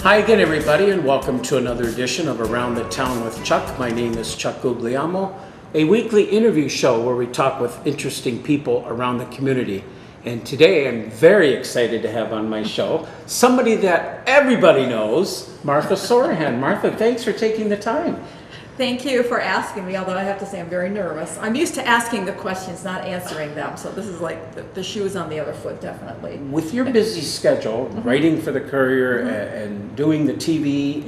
Hi again, everybody, and welcome to another edition of Around the Town with Chuck. My name is Chuck Guglielmo, a weekly interview show where we talk with interesting people around the community. And today I'm very excited to have on my show somebody that everybody knows, Martha Sorohan. Martha, thanks for taking the time. Thank you for asking me, although I have to say I'm very nervous. I'm used to asking the questions, not answering them, so this is like the shoe is on the other foot, definitely. With your busy schedule, writing for the Courier and doing the TV,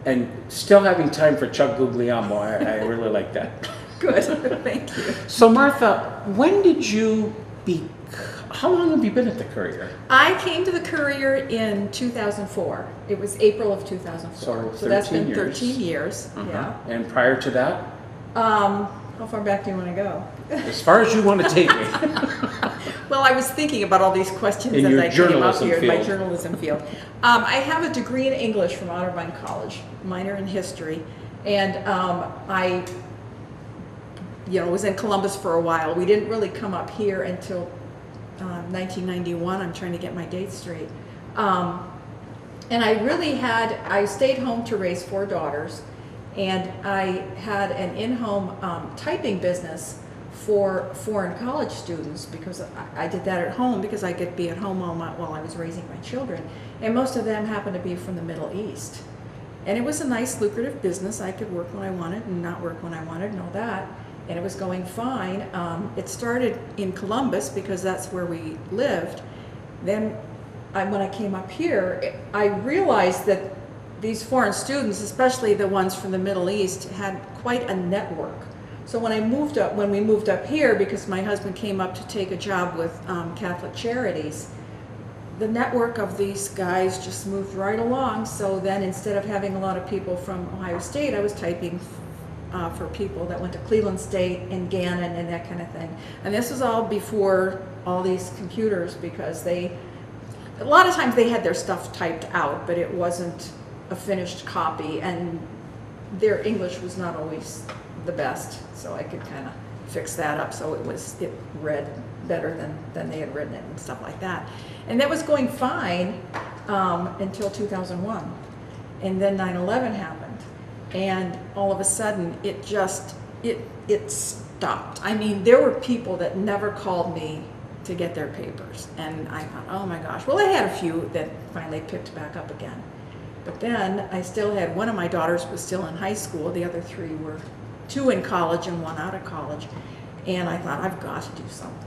and still having time for Chuck Guglielmo, I really like that. Good, thank you. So Martha, when did you how long have you been at the Courier? I came to the Courier in 2004. It was April of 2004. So that's been years. 13 years. Yeah. And prior to that? How far back do you want to go? As far as you want to take me. Well, I was thinking about all these questions as I came up here in my journalism field. I have a degree in English from Otterbein College, minor in history, and I was in Columbus for a while. We didn't really come up here until 1991. I'm trying to get my dates straight. And I stayed home to raise 4 daughters, and I had an in-home typing business for foreign college students because I did that at home because I could be at home while I was raising my children. And most of them happened to be from the Middle East. And it was a nice, lucrative business. I could work when I wanted and not work when I wanted and all that. And it was going fine. It started in Columbus because that's where we lived. Then when I came up here, I realized that these foreign students, especially the ones from the Middle East, had quite a network. So when we moved up here, because my husband came up to take a job with Catholic Charities, the network of these guys just moved right along. So then instead of having a lot of people from Ohio State, I was typing for people that went to Cleveland State and Gannon and that kind of thing. And this was all before all these computers, because a lot of times they had their stuff typed out, but it wasn't a finished copy, and their English was not always the best, so I could kind of fix that up so it read better than they had written it and stuff like that. And that was going fine until 2001, and then 9/11 happened. And all of a sudden, it stopped. I mean, there were people that never called me to get their papers. And I thought, oh my gosh. Well, I had a few that finally picked back up again. But then I still had, one of my daughters was still in high school. The other 3 were 2 in college and 1 out of college. And I thought, I've got to do something.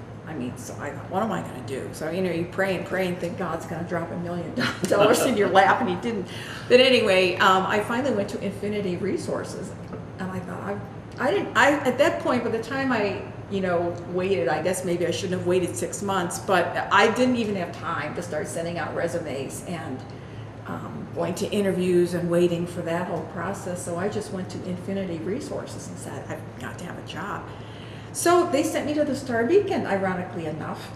So I thought, what am I going to do? So, you pray and pray and think God's going to drop $1 million in your lap, and he didn't. But anyway, I finally went to Infinity Resources, and I thought, at that point, by the time I, waited, I guess maybe I shouldn't have waited 6 months, but I didn't even have time to start sending out resumes and going to interviews and waiting for that whole process. So I just went to Infinity Resources and said, I've got to have a job. So they sent me to the Star Beacon, ironically enough,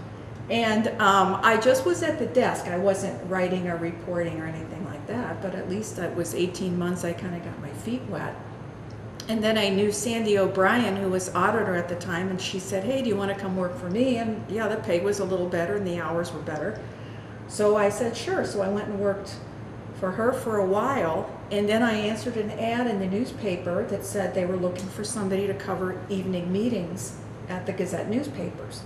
and I just was at the desk. I wasn't writing or reporting or anything like that, but at least it was 18 months I kind of got my feet wet. And then I knew Sandy O'Brien, who was auditor at the time, and she said, hey, do you want to come work for me? And yeah, the pay was a little better and the hours were better. So I said, sure. So I went and worked for her for a while, and then I answered an ad in the newspaper that said they were looking for somebody to cover evening meetings at the Gazette newspapers.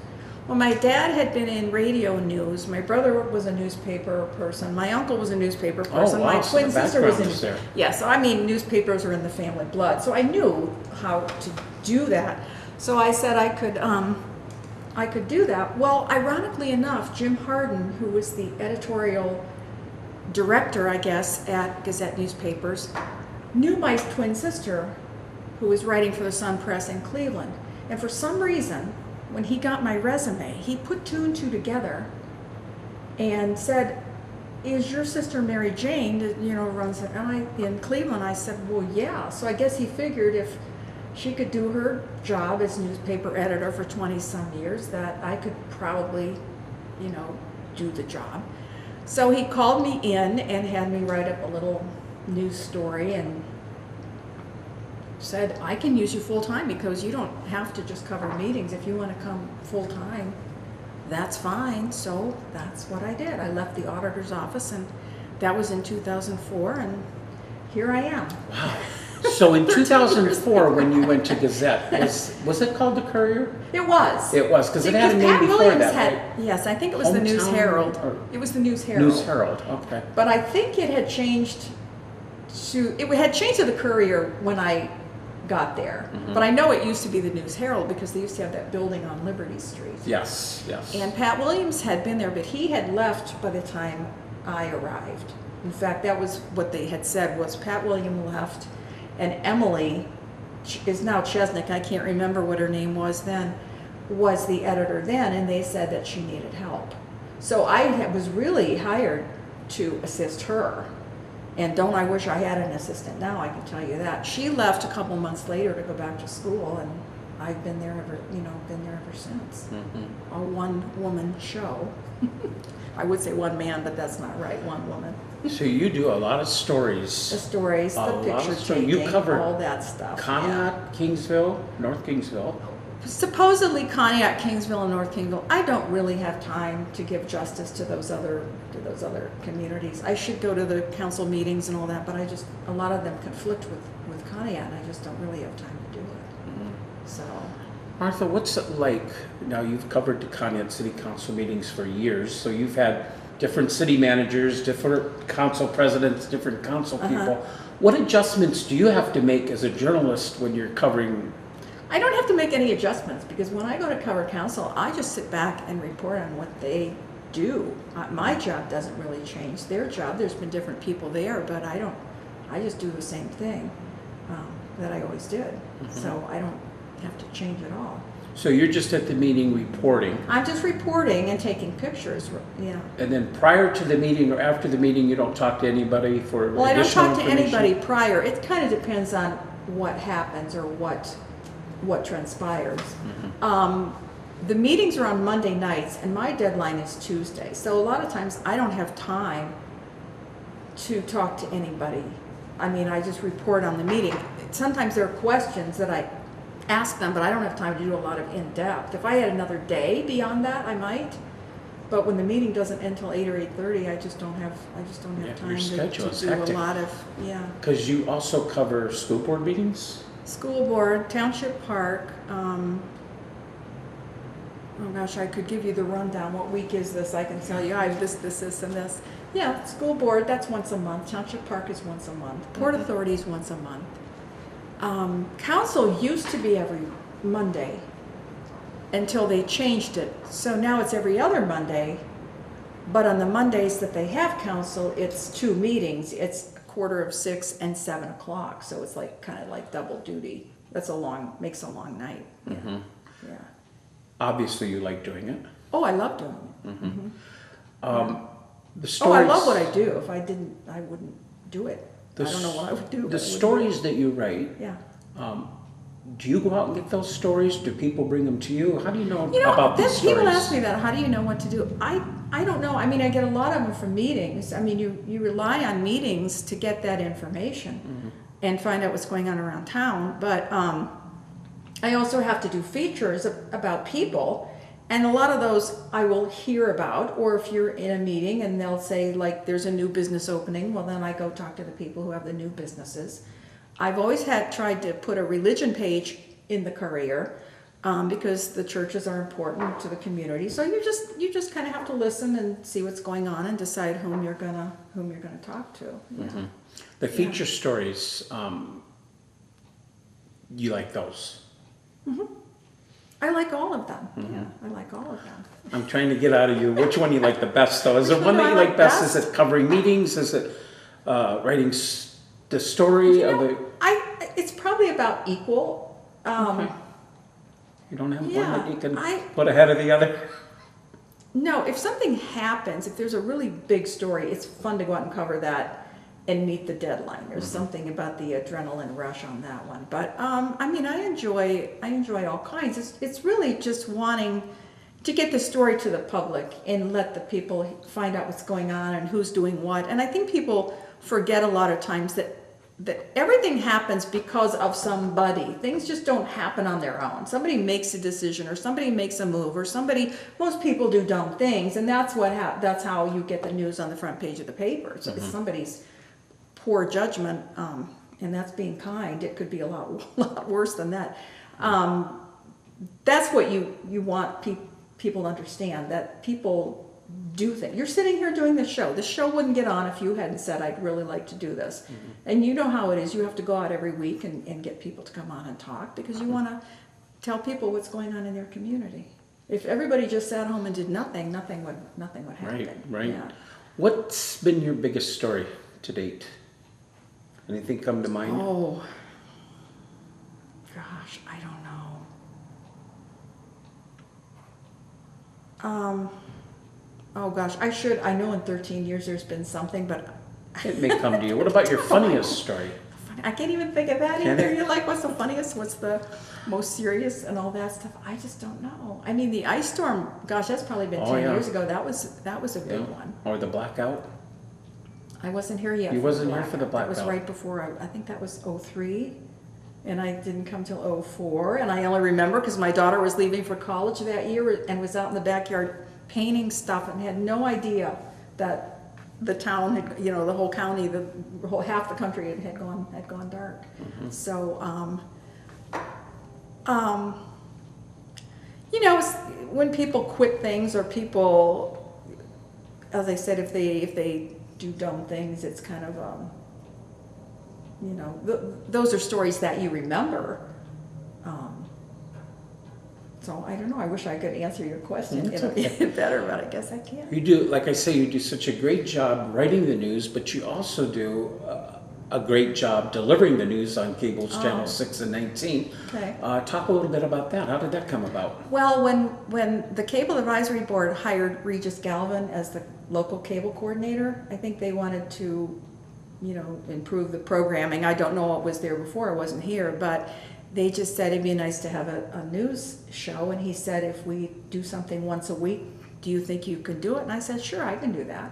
Well, my dad had been in radio news. My brother was a newspaper person. My uncle was a newspaper person. Oh, wow. My twin sister was in. There. Yeah, so newspapers are in the family blood. So I knew how to do that. So I said I could do that. Well, ironically enough, Jim Harden, who was the editorial director, I guess, at Gazette newspapers, knew my twin sister, who was writing for the Sun Press in Cleveland. And for some reason, when he got my resume, he put 2 and 2 together and said, is your sister Mary Jane that runs it? And in Cleveland, I said, well, yeah. So I guess he figured if she could do her job as newspaper editor for 20-some years, that I could probably, do the job. So he called me in and had me write up a little news story and said, I can use you full-time because you don't have to just cover meetings. If you want to come full-time, that's fine. So that's what I did. I left the auditor's office and That was in 2004, and here I am. Wow. So in 2004, when you went to Gazette, was it called the Courier? It was. It was, because it had a name Pat before Williams that, had, right? yes, I think it was the News Hometown Herald. or- It was the News Herald. News Herald, okay. But I think it had changed to the Courier when I got there. Mm-hmm. But I know it used to be the News Herald because they used to have that building on Liberty Street. Yes, yes. And Pat Williams had been there, but he had left by the time I arrived. In fact, that was what they had said, was Pat Williams left, and Emily is now Chesnick, I can't remember what her name was then, was the editor then, and they said that she needed help. So I was really hired to assist her. And don't I wish I had an assistant now, I can tell you that. She left a couple months later to go back to school, and I've been there ever since. Mm-hmm. A one-woman show. I would say one man, but that's not right, one woman. So you do a lot of stories. The stories, the picture taking, You cover all that stuff. Conneaut, Kingsville, North Kingsville. Supposedly Conneaut, Kingsville, and North Kingsville. I don't really have time to give justice to those other communities. I should go to the council meetings and all that, but a lot of them conflict with Conneaut, and I just don't really have time to do it. Mm-hmm. So. Martha, what's it like? Now you've covered the Conneaut City Council meetings for years, so you've had different city managers, different council presidents, different council people. What adjustments do you have to make as a journalist when you're covering? I don't have to make any adjustments, because when I go to cover council, I just sit back and report on what they do. My job doesn't really change. Their job, there's been different people there, but I just do the same thing that I always did. Mm-hmm. So I don't have to change at all. So you're just at the meeting reporting? I'm just reporting and taking pictures, yeah. And then prior to the meeting or after the meeting, you don't talk to anybody for additional Well, I don't talk to information? anybody prior. It kind of depends on what happens or what transpires. Mm-hmm. The meetings are on Monday nights, and my deadline is Tuesday. So a lot of times I don't have time to talk to anybody. I mean, I just report on the meeting. Sometimes there are questions that I ask them, but I don't have time to do a lot of in-depth. If I had another day beyond that, I might. But when the meeting doesn't end till 8 or 8:30, I just don't have time to do hectic. A lot of, yeah. Because you also cover school board meetings? School board, Township Park. Oh gosh, I could give you the rundown. What week is this? I can tell you. I have this, and this. Yeah, school board, that's once a month. Township Park is once a month. Port Authority is once a month. Council used to be every Monday until they changed it. So now it's every other Monday, but on the Mondays that they have council, it's 2 meetings. It's 5:45 and 7 o'clock. So it's kind of like double duty. Makes a long night. Yeah. Mm-hmm. Yeah. Obviously you like doing it. Oh, I love doing it. Mm-hmm. The stories, I love what I do. If I didn't, I wouldn't do it. I don't know what I would do. The stories that you write, yeah. Do you go out and get those stories? Do people bring them to you? How do you know about these stories? People ask me that. How do you know what to do? I don't know. I mean, I get a lot of them from meetings. I mean, you rely on meetings to get that information and find out what's going on around town. But I also have to do features about people. And a lot of those I will hear about, or if you're in a meeting and they'll say, there's a new business opening, well, then I go talk to the people who have the new businesses. I've always tried to put a religion page in the Courier because the churches are important to the community. So you just kind of have to listen and see what's going on and decide whom you're gonna talk to. Yeah. Mm-hmm. The feature stories, you like those? Mm-hmm. I like all of them. Mm-hmm. Yeah, I like all of them. I'm trying to get out of you. Which one you like the best, though? Is there one that you like best? Is it covering meetings? Is it writing the story of the? It's probably about equal. Okay. You don't have one that you can put ahead of the other? No. If something happens, if there's a really big story, it's fun to go out and cover that and meet the deadline. There's something about the adrenaline rush on that one. But I mean, I enjoy all kinds. It's really just wanting to get the story to the public and let the people find out what's going on and who's doing what. And I think people forget a lot of times that that everything happens because of somebody. Things just don't happen on their own. Somebody makes a decision, or somebody makes a move, or most people do dumb things, and that's how you get the news on the front page of the paper. So it's somebody's poor judgment, and that's being kind. It could be a lot worse than that. That's what you want people to understand, that people do things. You're sitting here doing this show. This show wouldn't get on if you hadn't said, I'd really like to do this. And you know how it is. You have to go out every week and get people to come on and talk, because you want to tell people what's going on in their community. If everybody just sat home and did nothing would happen. Right. Yeah. What's been your biggest story to date? Anything come to mind? Oh, gosh, I don't know. Oh gosh, I know in 13 years there's been something, but It may come to you. What about your funniest story? I can't even think of that either. You're like, what's the funniest? What's the most serious and all that stuff? I just don't know. I mean, the ice storm, gosh, that's probably been 10 years ago. That was a big one. Or the blackout? I wasn't here yet. You wasn't here for the blackout. That was right before, I think that was 03. And I didn't come till 04. And I only remember because my daughter was leaving for college that year and was out in the backyard painting stuff and had no idea that the town had, the whole county, half the country had gone dark. So, when people quit things, or people, as I said, if they do dumb things, it's kind of, those are stories that you remember. So I don't know. I wish I could answer your question better, but I guess I can't. You do, like I say, you do such a great job writing the news, but you also do a great job delivering the news on cable's channel 6 and 19. Okay. Talk a little bit about that. How did that come about? Well, when the Cable Advisory Board hired Regis Galvin as the local cable coordinator, I think they wanted to, improve the programming. I don't know what was there before. I wasn't here, but they just said it'd be nice to have a news show, and he said, if we do something once a week, do you think you could do it? And I said, sure, I can do that.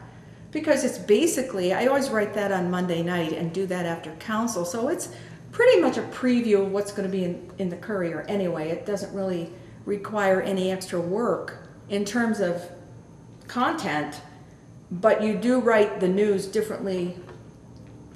Because it's basically, I always write that on Monday night and do that after council, so it's pretty much a preview of what's going to be in the Courier anyway. It doesn't really require any extra work in terms of content, but you do write the news differently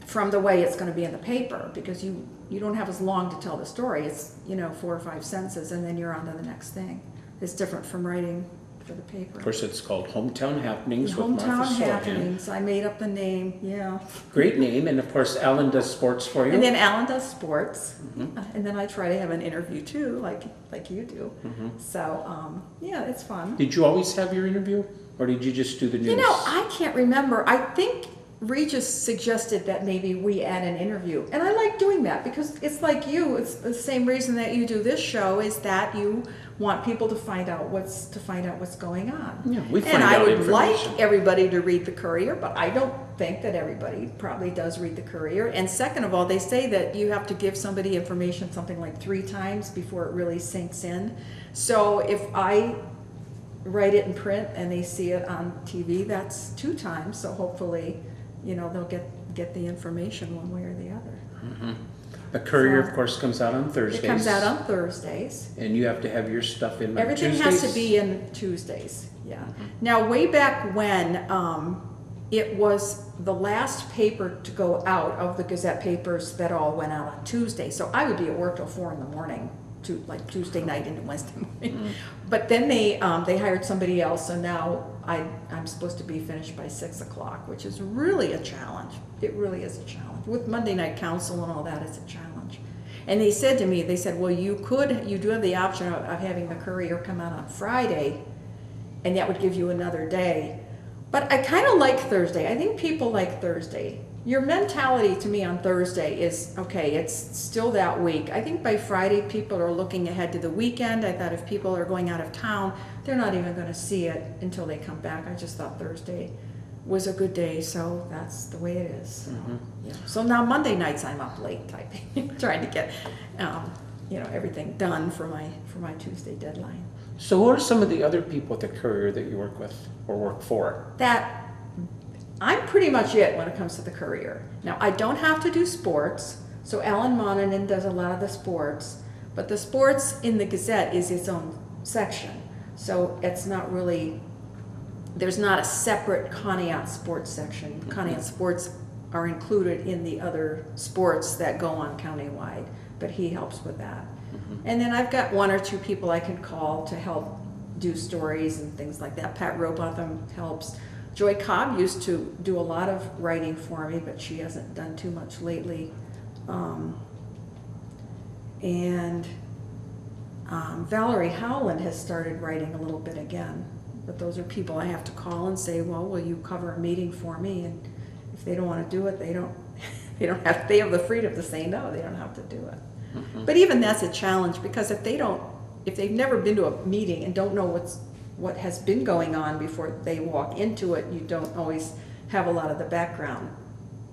from the way it's going to be in the paper, because you don't have as long to tell the story. It's 4 or 5 sentences and then you're on to the next thing. It's different from writing for the paper. Of course, it's called Hometown Happenings with Martha Hometown Sorohan. Happenings. I made up the name, yeah. Great name, and of course, Alan does sports for you. And then Alan does sports, and then I try to have an interview too, like you do. So, it's fun. Did you always have your interview, or did you just do the news? I can't remember. I think Regis suggested that maybe we add an interview, and I like doing that because it's like you. It's the same reason that you do this show, is that you want people to find out what's going on. Yeah, we find and out I would information. like everybody to read the Courier, but I don't think that everybody probably does read the Courier. And second of all, they say that you have to give somebody information something like 3 times before it really sinks in. So if I write it in print and they see it on TV, that's 2 times. So hopefully, they'll get the information one way or the other. The Courier, of course, comes out on Thursdays. It comes out on Thursdays. And you have to have your stuff in on Everything Tuesdays? has to be in Tuesdays, yeah. Now, way back when, it was the last paper to go out of the Gazette papers that all went out on Tuesday. So I would be at work till 4 in the morning, like Tuesday night into Wednesday morning. But then they hired somebody else, so now I'm supposed to be finished by 6 o'clock, which is really a challenge. It really is a challenge. With Monday Night Council and all that, it's a challenge. And they said to me, well, you do have the option of having the Courier come out on Friday, and that would give you another day. But I kind of like Thursday. I think people like Thursday. Your mentality to me on Thursday is, okay, it's still that week. I think by Friday, people are looking ahead to the weekend. I thought if people are going out of town, they're not even going to see it until they come back. I just thought Thursday was a good day, so that's the way it is. So, yeah. So now Monday nights I'm up late typing, trying to get everything done for my Tuesday deadline. So who are some of the other people at the Courier that you work with or work for? That I'm pretty much it when it comes to the Courier. Now, I don't have to do sports, so Alan Monanen does a lot of the sports, but the sports in the Gazette is its own section. So it's not really, there's not a separate Conneaut sports section. Conneaut sports are included in the other sports that go on countywide, but he helps with that. And then I've got one or two people I can call to help do stories and things like that. Pat Robotham helps. Joy Cobb used to do a lot of writing for me, but she hasn't done too much lately. Valerie Howland has started writing a little bit again, but those are people I have to call and say, well, will you cover a meeting for me? And if they don't want to do it, they have the freedom to say no, they don't have to do it. But even that's a challenge, because if they've never been to a meeting and don't know what has been going on before they walk into it, you don't always have a lot of the background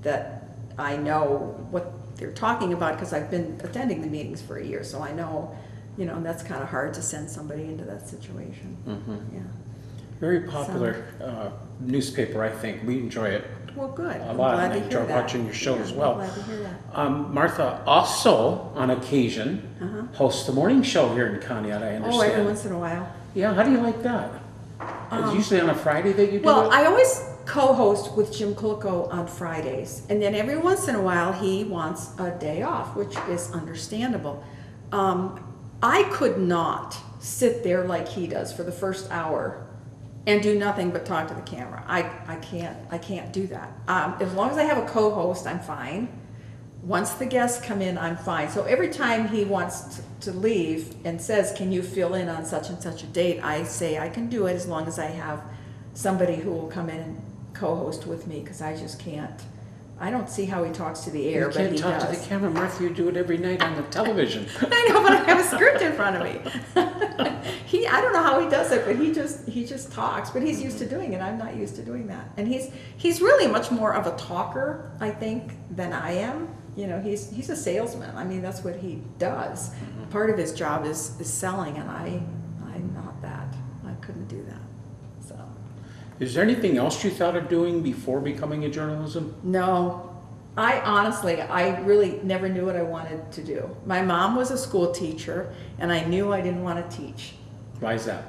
that I know what they're talking about, because I've been attending the meetings for a year, so I know, and that's kind of hard to send somebody into that situation. Yeah. Very popular newspaper, I think. We enjoy it. Well, good. A lot. I enjoy watching your show as well. I'm glad to hear that. Martha also, on occasion, hosts the morning show here in Conneaut, I understand. Oh, every once in a while. Yeah, how do you like that? It's usually on a Friday that you do it? Well, I always co-host with Jim Kuliko on Fridays, and then every once in a while he wants a day off, which is understandable. I could not sit there like he does for the first hour and do nothing but talk to the camera. I can't do that. As long as I have a co-host, I'm fine. Once the guests come in, I'm fine. So every time he wants to leave and says, can you fill in on such and such a date, I say I can do it as long as I have somebody who will come in and co-host with me, because I just can't. I don't see how he talks to the air, but he does. You can't talk to the camera, Martha. You do it every night on the television. I know, but I have a script in front of me. I don't know how he does it, but he just talks. But he's used to doing it. I'm not used to doing that. And he's really much more of a talker, I think, than I am. He's a salesman. I mean, that's what he does. Part of his job is selling, and I'm not that. I couldn't do that. Is there anything else you thought of doing before becoming a journalism? No. I really never knew what I wanted to do. My mom was a school teacher, and I knew I didn't want to teach. Why is that?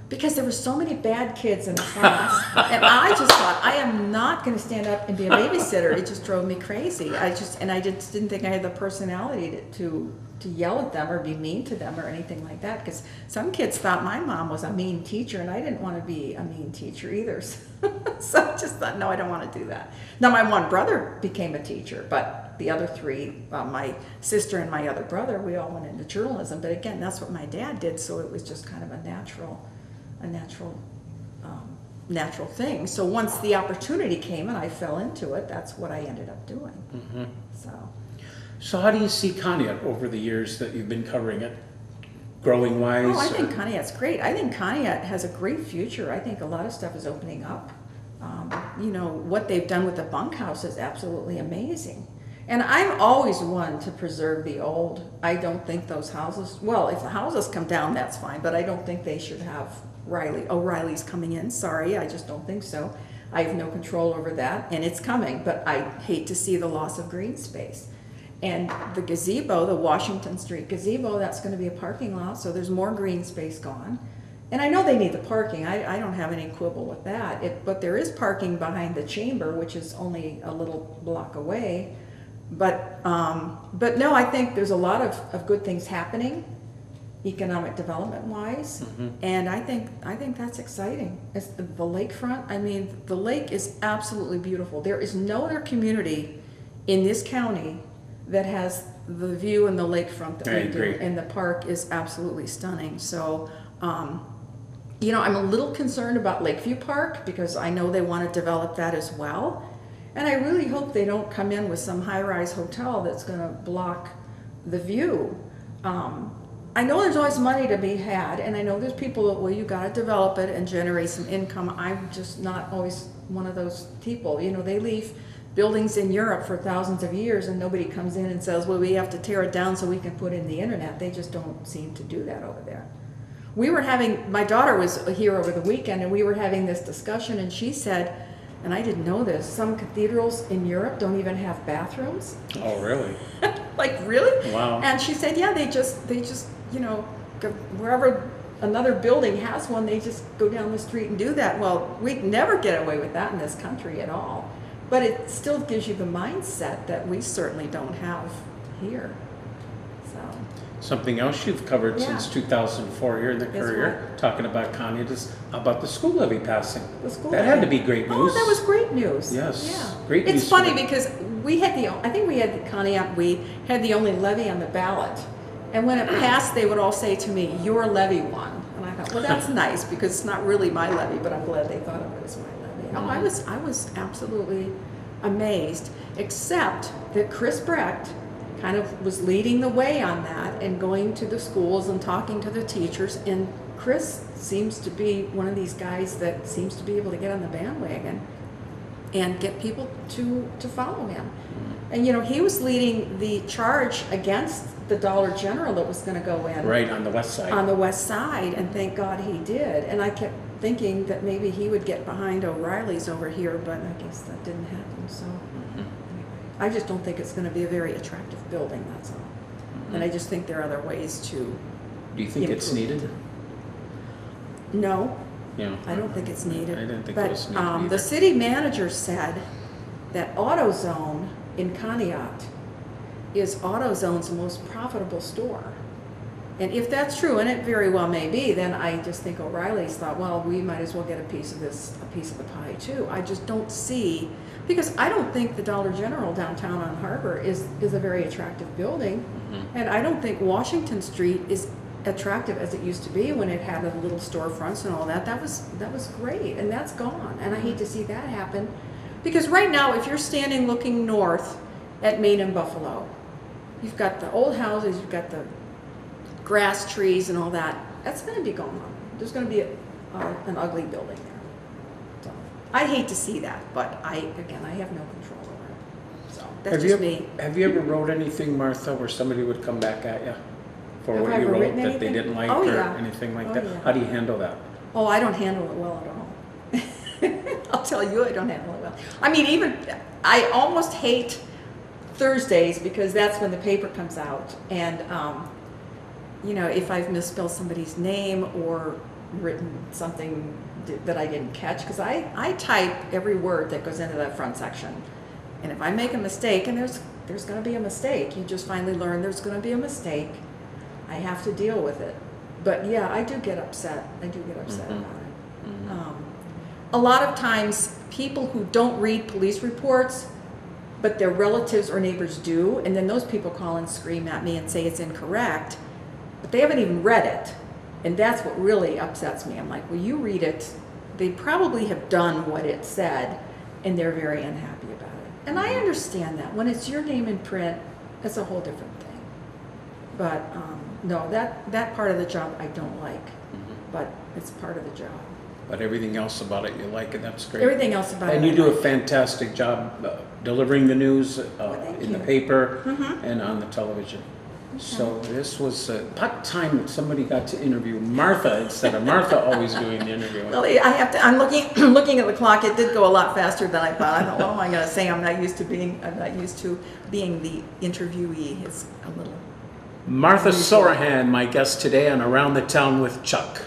Because there were so many bad kids in the class, and I just thought, I am not going to stand up and be a babysitter. It just drove me crazy. I just didn't think I had the personality to yell at them or be mean to them or anything like that, because some kids thought my mom was a mean teacher, and I didn't want to be a mean teacher either. So I just thought, no, I don't want to do that. Now, my one brother became a teacher, but the other three, my sister and my other brother, we all went into journalism. But again, that's what my dad did, so it was just kind of a natural thing. So once the opportunity came and I fell into it, that's what I ended up doing. So how do you see Conneaut over the years that you've been covering it, growing wise? Oh, I think Conneaut's great. I think Conneaut has a great future. I think a lot of stuff is opening up. What they've done with the bunkhouse is absolutely amazing. And I'm always one to preserve the old. I don't think those houses, well, if the houses come down, that's fine, but I don't think they should have O'Reilly's coming in. Sorry, I just don't think so. I have no control over that, and it's coming, but I hate to see the loss of green space. And the gazebo, the Washington Street gazebo, that's going to be a parking lot, so there's more green space gone. And I know they need the parking. I don't have any quibble with that. But there is parking behind the chamber, which is only a little block away. But no, I think there's a lot of good things happening, economic development wise, and I think that's exciting. It's the lakefront. I mean, the lake is absolutely beautiful. There is no other community in this county that has the view and the lakefront that we do, and the park is absolutely stunning. So, I'm a little concerned about Lakeview Park, because I know they want to develop that as well. And I really hope they don't come in with some high-rise hotel that's going to block the view. I know there's always money to be had, and I know there's people that, well, you got to develop it and generate some income. I'm just not always one of those people. They leave buildings in Europe for thousands of years, and nobody comes in and says, well, we have to tear it down so we can put in the internet. They just don't seem to do that over there. My daughter was here over the weekend, and we were having this discussion, and she said, And I didn't know this. Some cathedrals in Europe don't even have bathrooms. Oh, really? Like, really? Wow. And she said, yeah, they just, you know, go wherever another building has one, they just go down the street and do that. Well, we'd never get away with that in this country at all. But it still gives you the mindset that we certainly don't have here. So. Something else you've covered since 2004 here in the Courier, talking about Connie, just about the school levy passing. The school that levy. Had to be great news. Oh, that was great news. Yes, yeah. Great news. It's funny because we had I think we had Connie up. We had the only levy on the ballot, and when it passed, they would all say to me, "Your levy won." And I thought, well, that's nice because it's not really my levy, but I'm glad they thought of it as my levy. Oh, I was absolutely amazed, except that Chris Brecht kind of was leading the way on that and going to the schools and talking to the teachers. And Chris seems to be one of these guys that seems to be able to get on the bandwagon and get people to follow him. And you know, he was leading the charge against the Dollar General that was going to go in. Right, on the west side. On the west side, and thank God he did. And I kept thinking that maybe he would get behind O'Reilly's over here, but I guess that didn't happen. So anyway, I just don't think it's going to be a very attractive building, that's all. And I just think there are other ways to. Do you think it's needed? No. Yeah. I don't think it's needed. I didn't think it was needed either. The city manager said that AutoZone in Conneaut is AutoZone's most profitable store. And if that's true, and it very well may be, then I just think O'Reilly's thought, well, we might as well get a piece of the pie too. I just don't see, because I don't think the Dollar General downtown on Harbor is a very attractive building. And I don't think Washington Street is attractive as it used to be when it had the little storefronts and all that. That was great, and that's gone. And I hate to see that happen, because right now, if you're standing looking north at Main and Buffalo, you've got the old houses, you've got the grass, trees, and all that. That's going to be gone. There's going to be an ugly building there. So I hate to see that, but I have no control over it. So that's just me. Have you ever wrote anything, Martha, where somebody would come back at you for what you wrote that they didn't like or anything like that? Yeah. How do you handle that? Oh, I don't handle it well at all. I'll tell you, I don't handle it well. I mean, I almost hate Thursdays because that's when the paper comes out. And, you know, if I've misspelled somebody's name or written something that I didn't catch, because I type every word that goes into that front section. And if I make a mistake, and there's going to be a mistake, you just finally learn there's going to be a mistake, I have to deal with it. But yeah, I do get upset. About it. A lot of times, people who don't read police reports, but their relatives or neighbors do, and then those people call and scream at me and say it's incorrect, but they haven't even read it. And that's what really upsets me. I'm like, well, you read it. They probably have done what it said, and they're very unhappy about it. And I understand that. When it's your name in print, that's a whole different thing. But no, that part of the job I don't like, but it's part of the job. But everything else about it you like, and that's great. Everything else about it. And you do a fantastic job delivering the news in the paper and on the television. Okay. So this was about time that somebody got to interview Martha instead of Martha always doing the interviewing. Well, I have to. I'm looking at the clock. It did go a lot faster than I thought. I thought, what am I going to say? I'm not used to being the interviewee. It's a little. Martha Sorohan, my guest today on Around the Town with Chuck.